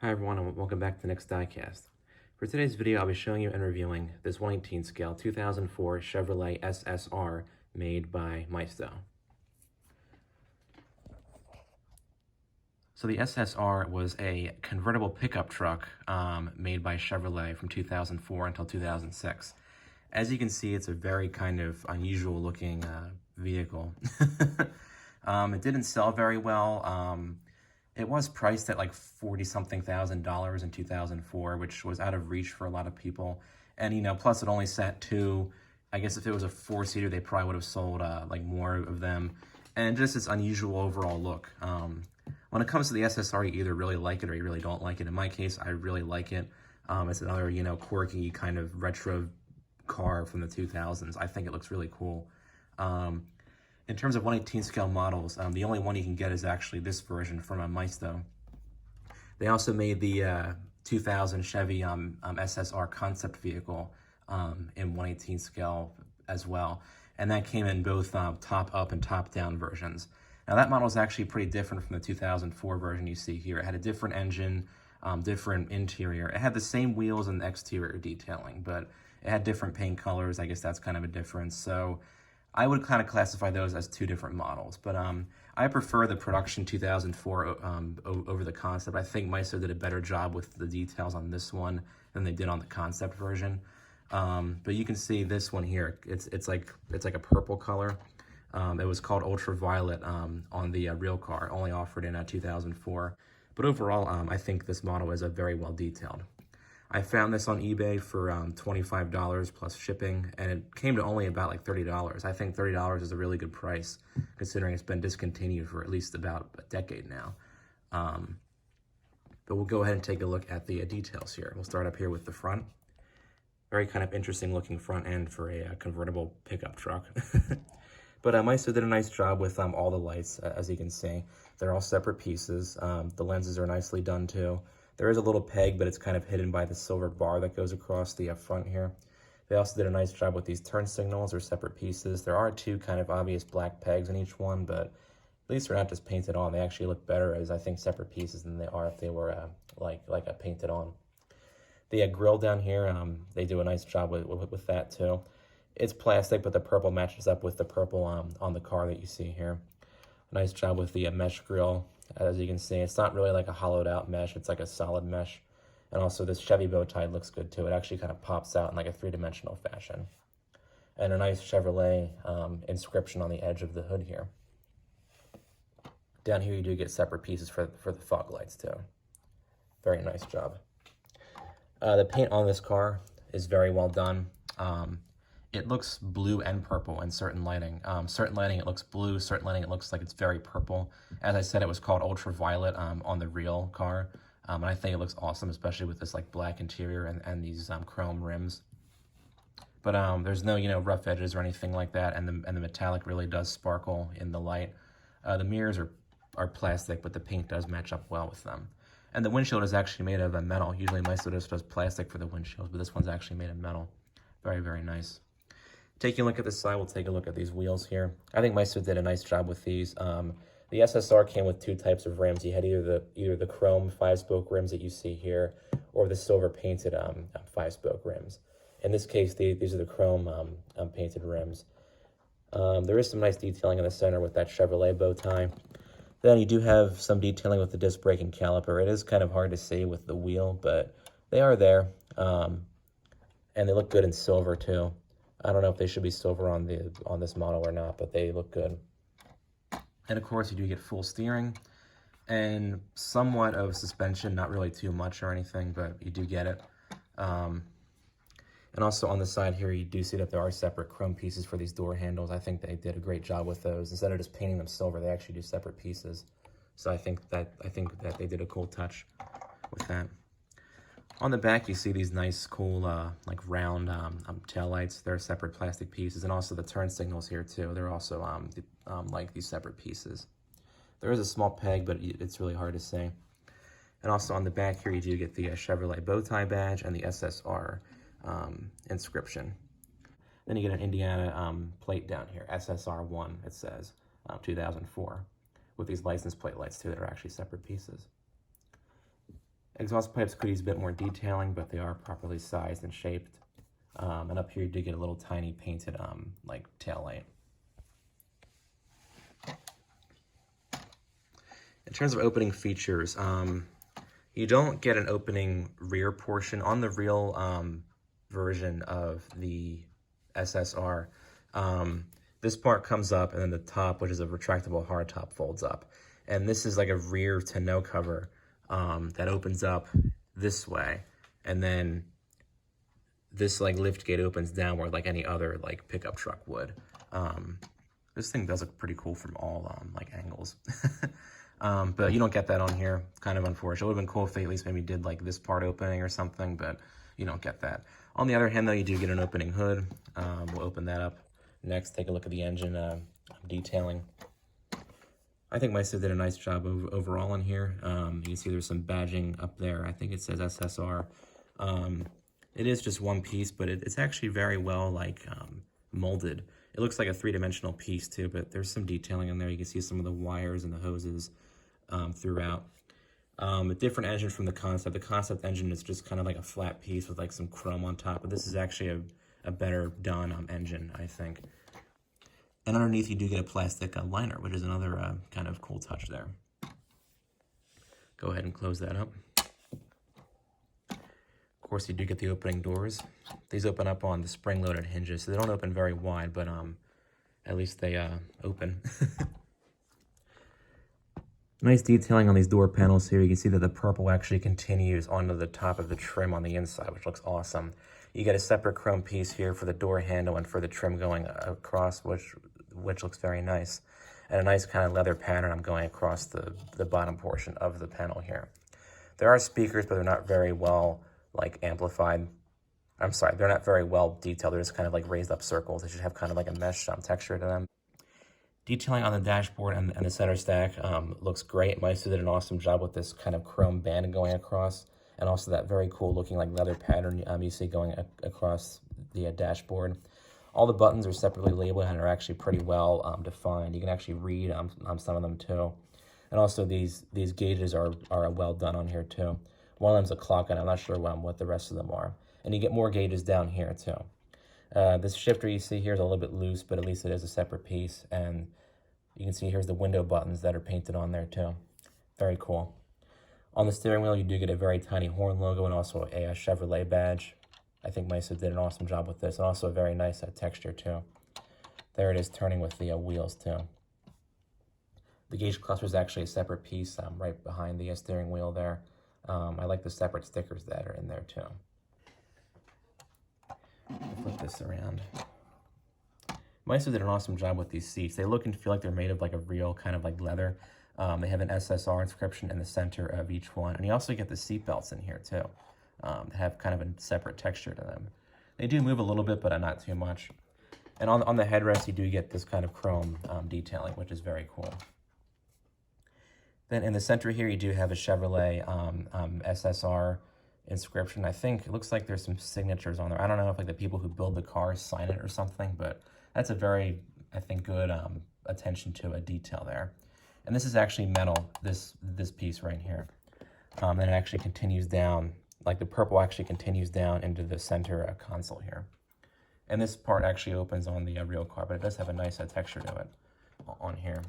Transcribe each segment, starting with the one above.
Hi everyone, and welcome back to the next diecast. For today's video, I'll be showing you and reviewing this 1/18 scale 2004 Chevrolet SSR made by Maisto. So the SSR was a convertible pickup truck made by Chevrolet from 2004 until 2006. As you can see, it's a very kind of unusual looking vehicle. It didn't sell very well. It was priced at like $40-something thousand in 2004, which was out of reach for a lot of people. And, you know, plus it only sat two. I guess if it was a four-seater, they probably would have sold like more of them. And just this unusual overall look. When it comes to the SSR, you either really like it or you really don't like it. In my case, I really like it. It's another, you know, quirky kind of retro car from the 2000s. I think it looks really cool. In terms of 1/18 scale models, the only one you can get is actually this version from Maisto. They also made the 2000 Chevy SSR concept vehicle in 1/18 scale as well. And that came in both top up and top down versions. Now that model is actually pretty different from the 2004 version you see here. It had a different engine, different interior. It had the same wheels and exterior detailing, but it had different paint colors. I guess that's kind of a difference. So I would kind of classify those as two different models, but I prefer the production 2004 over the concept. I think Maisto did a better job with the details on this one than they did on the concept version. But you can see this one here. It's like a purple color. It was called ultraviolet on the real car, only offered in 2004. But overall, I think this model is very well detailed. I found this on eBay for $25 plus shipping, and it came to only about like $30. I think $30 is a really good price, considering it's been discontinued for at least about a decade now. But we'll go ahead and take a look at the details here. We'll start up here with the front. Very kind of interesting looking front end for a convertible pickup truck. But Maisto did a nice job with all the lights, as you can see. They're all separate pieces. The lenses are nicely done too. There is a little peg, but it's kind of hidden by the silver bar that goes across the front here. They also did a nice job with these turn signals. They're separate pieces. There are two kind of obvious black pegs in each one, but at least they're not just painted on. They actually look better as, I think, separate pieces than they are if they were painted on. The grill down here, they do a nice job with that too. It's plastic, but the purple matches up with the purple on the car that you see here. Nice job with the mesh grill. As you can see, it's not really like a hollowed out mesh, it's like a solid mesh. And also this Chevy bow tie looks good too. It actually kind of pops out in like a three-dimensional fashion. And a nice Chevrolet inscription on the edge of the hood here. Down here you do get separate pieces for the fog lights too. Very nice job. The paint on this car is very well done. It looks blue and purple in certain lighting. Certain lighting it looks blue, certain lighting it looks like it's very purple. As I said, it was called ultraviolet on the real car. And I think it looks awesome, especially with this like black interior and these chrome rims. But there's no, you know, rough edges or anything like that, and the metallic really does sparkle in the light. The mirrors are plastic, but the paint does match up well with them. And the windshield is actually made of metal. Usually Maisto just does plastic for the windshields, but this one's actually made of metal. Very, very nice. Taking a look at the side, we'll take a look at these wheels here. I think Maisto did a nice job with these. The SSR came with two types of rims. You had either the chrome 5-spoke rims that you see here, or the silver painted 5-spoke rims. In this case, these are the chrome painted rims. There is some nice detailing in the center with that Chevrolet bow tie. Then you do have some detailing with the disc brake and caliper. It is kind of hard to see with the wheel, but they are there. And they look good in silver too. I don't know if they should be silver on this model or not, but they look good. And of course, you do get full steering and somewhat of suspension, not really too much or anything, but you do get it. And also on the side here, you do see that there are separate chrome pieces for these door handles. I think they did a great job with those. Instead of just painting them silver, they actually do separate pieces. So I think that they did a cool touch with that. On the back, you see these nice, cool, like round tail lights. They're separate plastic pieces, and also the turn signals here too. They're also like these separate pieces. There is a small peg, but it's really hard to see. And also on the back here, you do get the Chevrolet bow tie badge and the SSR inscription. Then you get an Indiana plate down here, SSR1. It says 2004, with these license plate lights too that are actually separate pieces. Exhaust pipes could use a bit more detailing, but they are properly sized and shaped. And up here you do get a little tiny painted like tail light. In terms of opening features, you don't get an opening rear portion. On the real version of the SSR, this part comes up and then the top, which is a retractable hardtop, folds up. And this is like a rear tonneau cover that opens up this way. And then this like lift gate opens downward like any other like pickup truck would. This thing does look pretty cool from all like angles. But you don't get that on here. Kind of unfortunate. It would have been cool if they at least maybe did like this part opening or something, but you don't get that. On the other hand though, you do get an opening hood. We'll open that up next. Take a look at the engine detailing. I think Maisto did a nice job overall in here. You can see there's some badging up there. I think it says SSR. It is just one piece, but it's actually very well like molded. It looks like a three-dimensional piece too, but there's some detailing in there. You can see some of the wires and the hoses throughout. A different engine from the concept. The concept engine is just kind of like a flat piece with like some chrome on top, but this is actually a better done engine, I think. And underneath you do get a plastic liner, which is another kind of cool touch there. Go ahead and close that up. Of course, you do get the opening doors. These open up on the spring-loaded hinges, so they don't open very wide, but at least they open. Nice detailing on these door panels here. You can see that the purple actually continues onto the top of the trim on the inside, which looks awesome. You get a separate chrome piece here for the door handle and for the trim going across, which looks very nice. And a nice kind of leather pattern going across the bottom portion of the panel here. There are speakers, but they're not very well like amplified. I'm sorry, they're not very well detailed. They're just kind of like raised up circles. They should have kind of like a mesh texture to them. Detailing on the dashboard and the center stack looks great. Maisto did an awesome job with this kind of chrome band going across, and also that very cool looking like leather pattern you see going across the dashboard. All the buttons are separately labeled and are actually pretty well defined. You can actually read some of them too. And also these gauges are well done on here too. One of them's a clock, and I'm not sure what the rest of them are. And you get more gauges down here too. This shifter you see here is a little bit loose, but at least it is a separate piece. And you can see here's the window buttons that are painted on there too. Very cool. On the steering wheel, you do get a very tiny horn logo and also a Chevrolet badge. I think Maisto did an awesome job with this, and also a very nice texture too. There it is turning with the wheels too. The gauge cluster is actually a separate piece right behind the steering wheel there. I like the separate stickers that are in there too. I'll flip this around. Maisto did an awesome job with these seats. They look and feel like they're made of like a real kind of like leather. They have an SSR inscription in the center of each one. And you also get the seat belts in here too. They have kind of a separate texture to them. They do move a little bit, but not too much. And on the headrest, you do get this kind of chrome detailing, which is very cool. Then in the center here, you do have a Chevrolet SSR inscription. I think it looks like there's some signatures on there. I don't know if like the people who build the cars sign it or something, but that's a very, I think, good attention to a detail there. And this is actually metal, this piece right here. And it actually continues down, like the purple actually continues down into the center console here. And this part actually opens on the real car, but it does have a nice texture to it on here.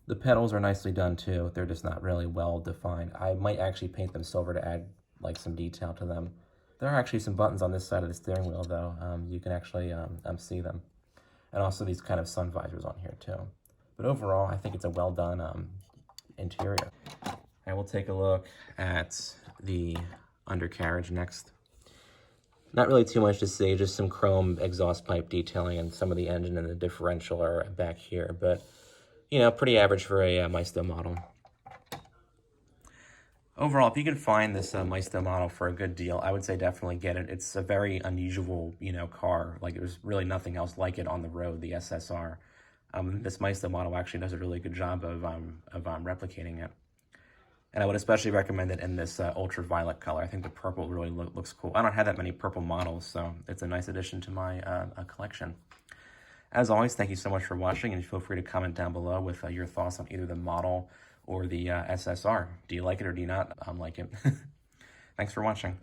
The pedals are nicely done too. They're just not really well defined. I might actually paint them silver to add like some detail to them. There are actually some buttons on this side of the steering wheel though. You can actually see them. And also these kind of sun visors on here too. But overall, I think it's a well done interior. I will take a look at the undercarriage next. Not really too much to see, just some chrome exhaust pipe detailing and some of the engine and the differential are back here, but you know, pretty average for a Maisto model. Overall, if you can find this Maisto model for a good deal, I would say definitely get it. It's a very unusual, you know, car. Like there's really nothing else like it on the road, the SSR. This Maisto model actually does a really good job of replicating it. And I would especially recommend it in this ultraviolet color. I think the purple really looks cool. I don't have that many purple models, so it's a nice addition to my collection. As always, thank you so much for watching, and feel free to comment down below with your thoughts on either the model or the SSR. Do you like it or do you not like it? Thanks for watching.